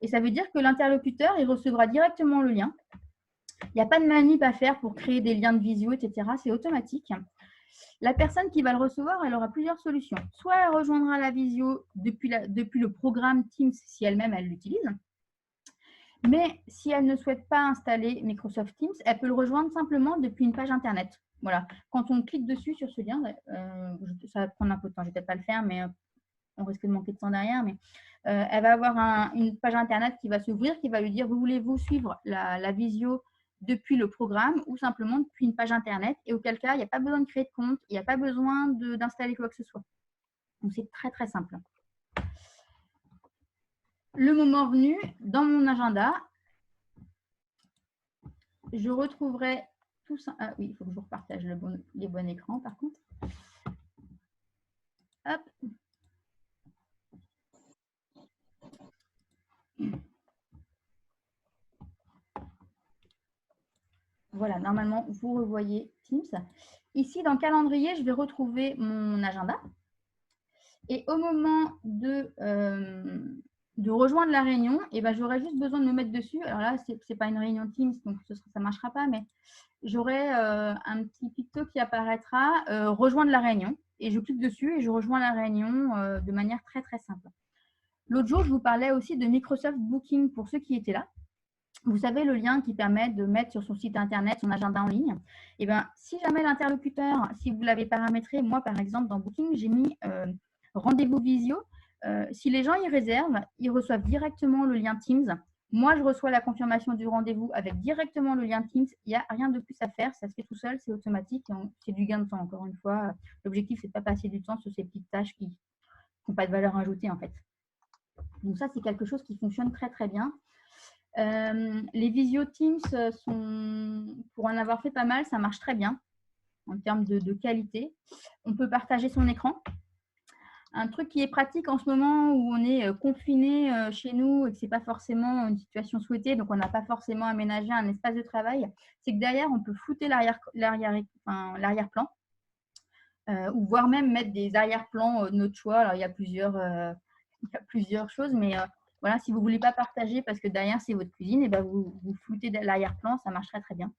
Et ça veut dire que l'interlocuteur, il recevra directement le lien. Il n'y a pas de manip à faire pour créer des liens de visio, etc. C'est automatique. La personne qui va le recevoir, elle aura plusieurs solutions. Soit elle rejoindra la visio depuis le programme Teams si elle-même, elle l'utilise. Mais si elle ne souhaite pas installer Microsoft Teams, elle peut le rejoindre simplement depuis une page Internet. Voilà. Quand on clique dessus sur ce lien, ça va prendre un peu de temps, je ne vais peut-être pas le faire, mais on risque de manquer de temps derrière. Mais elle va avoir une page Internet qui va s'ouvrir, qui va lui dire « Voulez-vous suivre la visio depuis le programme ou simplement depuis une page Internet ?» Et auquel cas, il n'y a pas besoin de créer de compte, il n'y a pas besoin d'installer quoi que ce soit. Donc, c'est très, très simple. Le moment venu, dans mon agenda, je retrouverai tout ça. Ah oui, il faut que je vous repartage les bons écrans par contre. Hop. Voilà, normalement, vous revoyez Teams. Ici, dans Calendrier, je vais retrouver mon agenda. Et au moment de rejoindre la réunion, eh ben, j'aurai juste besoin de me mettre dessus. Alors là, ce n'est pas une réunion Teams, donc ça ne marchera pas, mais j'aurai un petit picto qui apparaîtra « Rejoindre la réunion ». Et je clique dessus et je rejoins la réunion de manière très, très simple. L'autre jour, je vous parlais aussi de Microsoft Booking pour ceux qui étaient là. Vous savez, le lien qui permet de mettre sur son site internet son agenda en ligne. Et bien, si jamais l'interlocuteur, si vous l'avez paramétré, moi par exemple dans Booking, j'ai mis rendez-vous visio. Si les gens y réservent, ils reçoivent directement le lien Teams. Moi, je reçois la confirmation du rendez-vous avec directement le lien Teams. Il n'y a rien de plus à faire, ça se fait tout seul, c'est automatique. C'est du gain de temps, encore une fois. L'objectif, c'est de ne pas passer du temps sur ces petites tâches qui n'ont pas de valeur ajoutée en fait. Donc ça, c'est quelque chose qui fonctionne très très bien. Les visio Teams pour en avoir fait pas mal, ça marche très bien en termes de qualité. On peut partager son écran. Un truc qui est pratique en ce moment où on est confiné chez nous et que ce n'est pas forcément une situation souhaitée, donc on n'a pas forcément aménagé un espace de travail, c'est que derrière, on peut flouter l'arrière-plan ou voire même mettre des arrière-plans de notre choix. Alors, il y a plusieurs choses, mais voilà, si vous ne voulez pas partager parce que derrière, c'est votre cuisine, et ben vous floutez l'arrière-plan, ça marche très, très bien.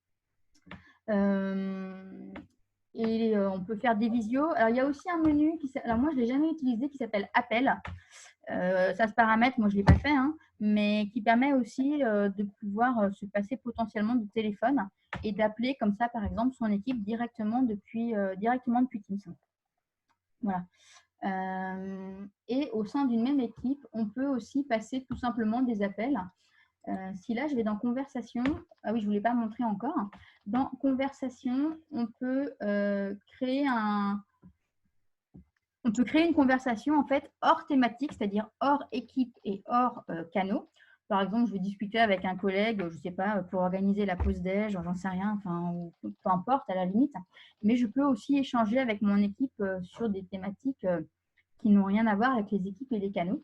Et on peut faire des visios. Alors, il y a aussi un menu, alors moi, je ne l'ai jamais utilisé, qui s'appelle Appel. Ça se paramètre, moi, je ne l'ai pas fait, hein, mais qui permet aussi de pouvoir se passer potentiellement du téléphone et d'appeler comme ça, par exemple, son équipe directement depuis Teams. Voilà. Et au sein d'une même équipe, on peut aussi passer tout simplement des appels. Si là, je vais dans Conversation, ah oui, je ne vous l'ai pas montré encore. Dans Conversation, on peut créer une conversation en fait hors thématique, c'est-à-dire hors équipe et hors canaux. Par exemple, je vais discuter avec un collègue, je ne sais pas, pour organiser la pause déj, j'en sais rien, enfin, ou peu importe à la limite. Mais je peux aussi échanger avec mon équipe sur des thématiques qui n'ont rien à voir avec les équipes et les canaux.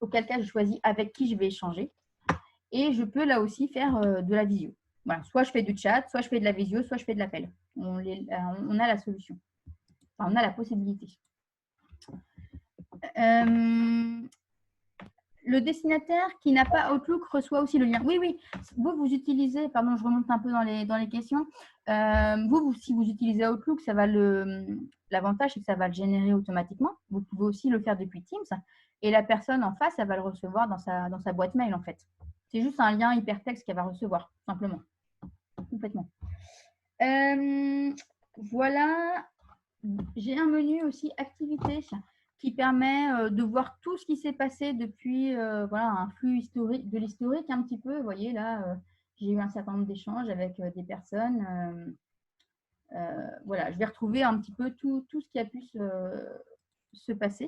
Auquel cas, je choisis avec qui je vais échanger. Et je peux là aussi faire de la visio. Voilà, soit je fais du chat, soit je fais de la visio, soit je fais de l'appel. On a la solution. Enfin, on a la possibilité. Le destinataire qui n'a pas Outlook reçoit aussi le lien. Oui, oui. Vous utilisez, pardon, je remonte un peu dans les questions. Si vous utilisez Outlook, ça va l'avantage, c'est que ça va le générer automatiquement. Vous pouvez aussi le faire depuis Teams. Et la personne en face, elle va le recevoir dans sa boîte mail, en fait. C'est juste un lien hypertexte qu'elle va recevoir, tout simplement. Complètement. Voilà. J'ai un menu aussi activités qui permet de voir tout ce qui s'est passé depuis voilà, un flux historique, de l'historique un petit peu. Vous voyez, là, j'ai eu un certain nombre d'échanges avec des personnes. Voilà, je vais retrouver un petit peu tout ce qui a pu se passer.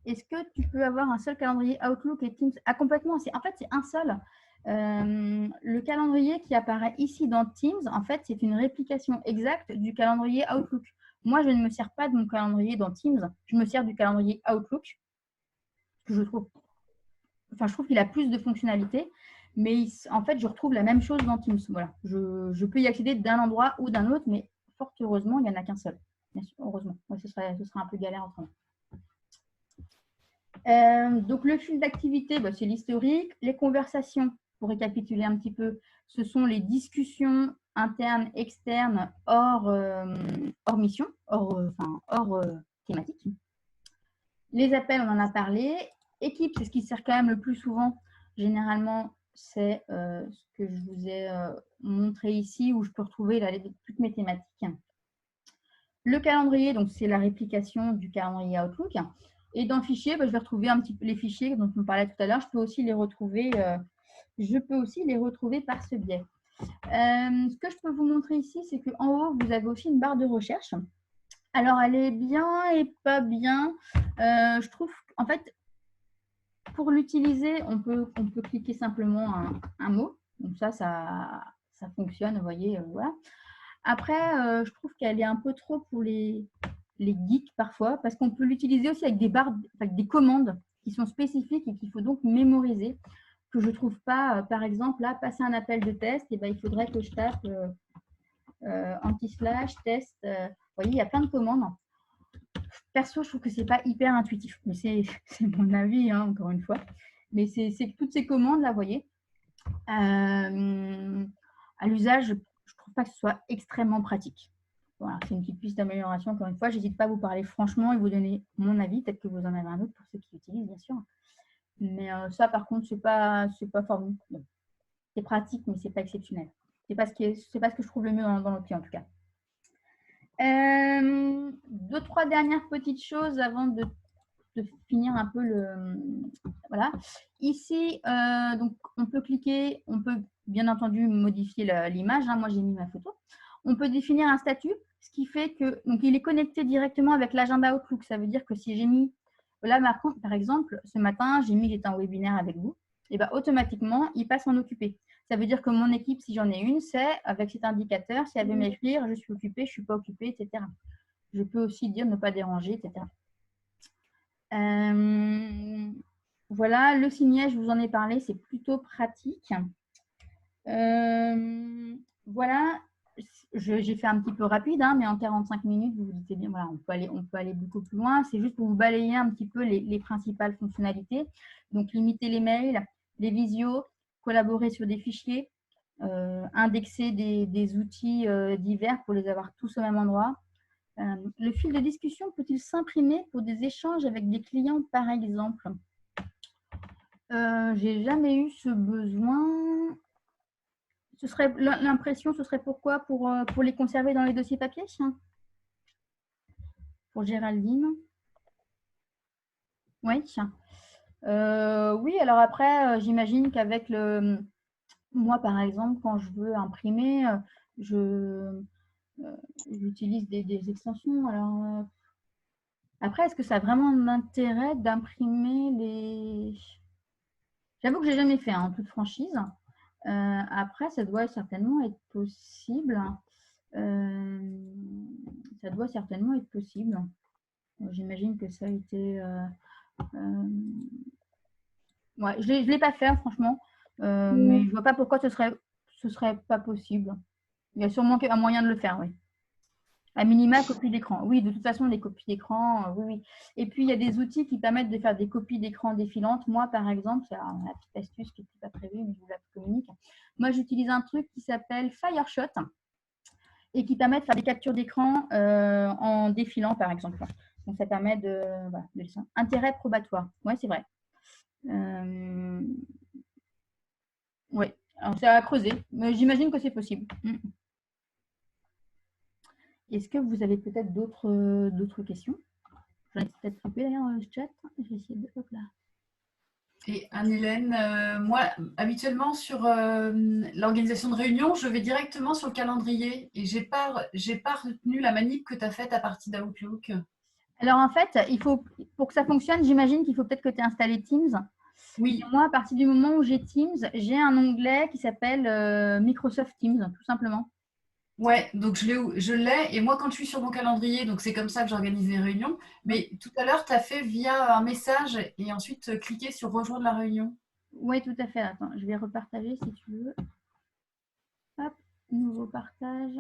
Est-ce que tu peux avoir un seul calendrier Outlook et Teams? Ah, complètement. En fait, c'est un seul. Le calendrier qui apparaît ici dans Teams, en fait, c'est une réplication exacte du calendrier Outlook. Moi, je ne me sers pas de mon calendrier dans Teams. Je me sers du calendrier Outlook. Je trouve qu'il a plus de fonctionnalités. Mais en fait, je retrouve la même chose dans Teams. Voilà. Je peux y accéder d'un endroit ou d'un autre, mais fort heureusement, il n'y en a qu'un seul. Bien sûr, heureusement. Ouais, ce serait un peu galère autrement. Donc, le fil d'activité, bah, c'est l'historique. Les conversations, pour récapituler un petit peu, ce sont les discussions internes, externes, hors mission, hors thématique. Les appels, on en a parlé. Équipe, c'est ce qui sert quand même le plus souvent. Généralement, c'est ce que je vous ai montré ici, où je peux retrouver toutes mes thématiques. Le calendrier, donc c'est la réplication du calendrier Outlook. Et dans le fichier, bah, je vais retrouver un petit peu les fichiers dont on parlait tout à l'heure. Je peux aussi les retrouver par ce biais. Ce que je peux vous montrer ici, c'est qu'en haut, vous avez aussi une barre de recherche. Alors, elle est bien et pas bien. Je trouve qu'en fait, pour l'utiliser, on peut cliquer simplement un mot. Donc ça fonctionne, vous voyez. Voilà. Après, je trouve qu'elle est un peu trop pour les geeks parfois, parce qu'on peut l'utiliser aussi avec des commandes qui sont spécifiques et qu'il faut donc mémoriser, que je ne trouve pas, par exemple, là, passer un appel de test, et ben, il faudrait que je tape anti-slash test. Vous voyez, il y a plein de commandes. Perso, je trouve que ce n'est pas hyper intuitif, mais c'est mon avis, hein, encore une fois. Mais c'est toutes ces commandes-là, vous voyez. À l'usage, je ne trouve pas que ce soit extrêmement pratique. Voilà, c'est une petite piste d'amélioration. Encore une fois, je n'hésite pas à vous parler franchement et vous donner mon avis. Peut-être que vous en avez un autre pour ceux qui l'utilisent, bien sûr. Mais ça, par contre, ce n'est pas formidable. Bon. C'est pratique, mais ce n'est pas exceptionnel. Ce n'est pas ce que je trouve le mieux dans l'outil, en tout cas. 2-3 dernières petites choses avant de finir un peu voilà. Ici, donc, on peut cliquer, on peut bien entendu modifier l'image. Hein, moi, j'ai mis ma photo. On peut définir un statut, ce qui fait que donc, il est connecté directement avec l'agenda Outlook. Ça veut dire que si j'ai mis, là, par exemple, ce matin, j'ai mis que j'étais en webinaire avec vous, et ben, automatiquement, il passe en occupé. Ça veut dire que mon équipe, si j'en ai une, c'est avec cet indicateur, si elle veut m'écrire, je suis occupée, je ne suis pas occupée, etc. Je peux aussi dire ne pas déranger, etc. Voilà, le signet, je vous en ai parlé, c'est plutôt pratique. Voilà, j'ai fait un petit peu rapide, hein, mais en 45 minutes, vous vous dites bien, voilà, on peut aller beaucoup plus loin. C'est juste pour vous balayer un petit peu les principales fonctionnalités. Donc, limiter les mails, les visios, collaborer sur des fichiers, indexer des outils divers pour les avoir tous au même endroit. Le fil de discussion peut-il s'imprimer pour des échanges avec des clients, par exemple? J'ai jamais eu ce besoin. L'impression, ce serait pourquoi? Pour les conserver dans les dossiers papier? Pour Géraldine? Oui. Oui, alors après, j'imagine qu'avec moi, par exemple, quand je veux imprimer, j'utilise des extensions. Alors, après, est-ce que ça a vraiment un intérêt d'imprimer les… J'avoue que je n'ai jamais fait, en toute franchise. Après, ça doit certainement être possible. J'imagine que ça a été… ouais, je ne l'ai pas fait, franchement. Mais je ne vois pas pourquoi ce serait pas possible. Il y a sûrement un moyen de le faire, oui. À minima, copie d'écran. Oui, de toute façon, les copies d'écran, oui. Et puis, il y a des outils qui permettent de faire des copies d'écran défilantes. Moi, par exemple, c'est la petite astuce qui n'était pas prévue, mais je vous la communique. Moi, j'utilise un truc qui s'appelle Fireshot et qui permet de faire des captures d'écran en défilant, par exemple. Donc, ça permet de intérêt probatoire. Oui, c'est vrai. Oui, alors c'est à creuser, mais j'imagine que c'est possible. Est-ce que vous avez peut-être d'autres questions? J'en ai peut-être coupé d'ailleurs dans le chat. Je vais essayer de… Hop là. Et Anne-Hélène, moi, habituellement, sur l'organisation de réunions, je vais directement sur le calendrier et je n'ai pas retenu la manip que tu as faite à partir d'Outlook. Alors, en fait, pour que ça fonctionne, j'imagine qu'il faut peut-être que tu aies installé Teams. Oui. Et moi, à partir du moment où j'ai Teams, j'ai un onglet qui s'appelle Microsoft Teams, tout simplement. Ouais, donc je l'ai. Et moi, quand je suis sur mon calendrier, donc c'est comme ça que j'organise les réunions. Mais tout à l'heure, tu as fait via un message et ensuite cliquer sur rejoindre la réunion. Oui, tout à fait. Attends, je vais repartager si tu veux. Hop, nouveau partage.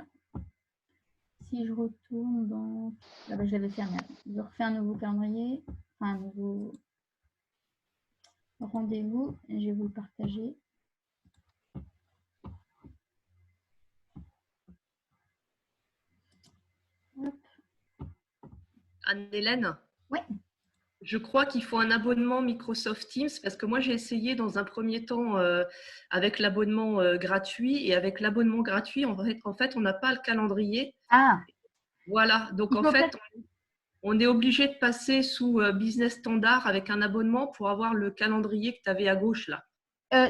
Si je retourne dans… Ah bah, je l'avais fermé. Je refais un nouveau calendrier, enfin un nouveau rendez-vous et je vais vous le partager. Hop. Anne-Hélène, Oui. je crois qu'il faut un abonnement Microsoft Teams parce que moi j'ai essayé dans un premier temps avec l'abonnement gratuit et avec l'abonnement gratuit, en fait on n'a pas le calendrier. Ah, Voilà, donc il en faut fait peut-être… on est obligé de passer sous Business Standard avec un abonnement pour avoir le calendrier que tu avais à gauche là.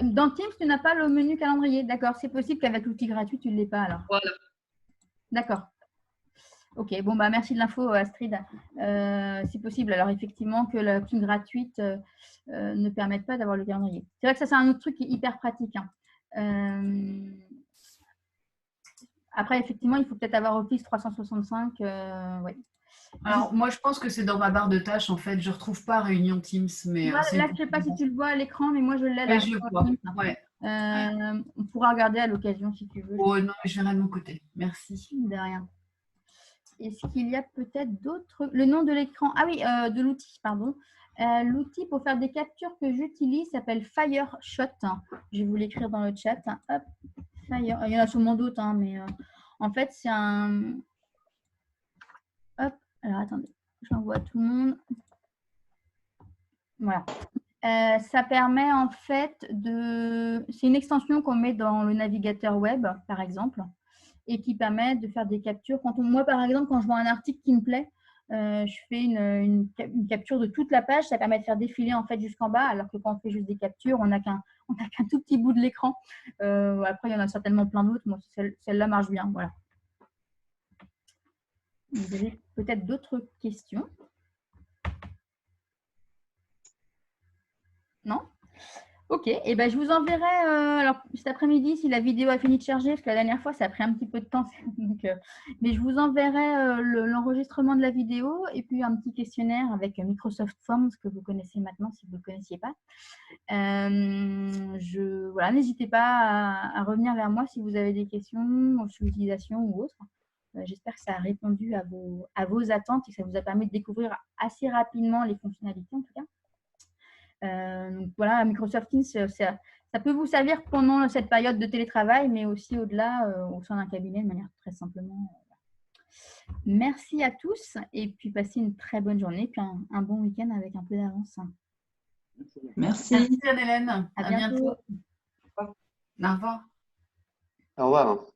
Dans Teams, tu n'as pas le menu calendrier. D'accord, c'est possible qu'avec l'outil gratuit, tu ne l'aies pas alors. Voilà. D'accord. Ok, bon, bah merci de l'info, Astrid. C'est possible. Alors, effectivement, que l'option gratuite ne permette pas d'avoir le calendrier. C'est vrai que ça, c'est un autre truc qui est hyper pratique. Hein. Après, effectivement, il faut peut-être avoir Office 365. Oui. Alors, moi, je pense que c'est dans ma barre de tâches, en fait. Je ne retrouve pas Réunion Teams, mais Là, je ne sais pas si tu le vois à l'écran, mais moi, je l'ai là. je le vois. Ouais. On pourra regarder à l'occasion si tu veux. Oh non, je verrai de mon côté. Merci. De rien. Est-ce qu'il y a peut-être d'autres… Le nom de l'écran… Ah oui, de l'outil, pardon. L'outil pour faire des captures que j'utilise s'appelle FireShot. Je vais vous l'écrire dans le chat. Hop, Fire. Il y en a sûrement d'autres, hein, mais en fait, c'est un… Hop, alors attendez, j'envoie à tout le monde. Voilà. Ça permet en fait de… C'est une extension qu'on met dans le navigateur web, par exemple, et qui permet de faire des captures. Moi, par exemple, quand je vois un article qui me plaît, je fais une capture de toute la page. Ça permet de faire défiler en fait jusqu'en bas, alors que quand on fait juste des captures, on n'a qu'un tout petit bout de l'écran. Après, il y en a certainement plein d'autres. Moi, celle-là marche bien. Voilà. Vous avez peut-être d'autres questions? Non? Ok, et ben je vous enverrai alors cet après-midi si la vidéo a fini de charger, parce que la dernière fois ça a pris un petit peu de temps, donc, mais je vous enverrai l'enregistrement de la vidéo et puis un petit questionnaire avec Microsoft Forms que vous connaissez maintenant si vous ne le connaissiez pas. Voilà, n'hésitez pas à revenir vers moi si vous avez des questions sur l'utilisation ou autre. J'espère que ça a répondu à vos attentes et que ça vous a permis de découvrir assez rapidement les fonctionnalités en tout cas. Donc voilà, Microsoft Teams, ça peut vous servir pendant cette période de télétravail, mais aussi au-delà, au sein d'un cabinet, de manière très simplement. Merci à tous et puis passez une très bonne journée, puis un bon week-end avec un peu d'avance. Merci Anne-Hélène. À bientôt. Au revoir. Au revoir.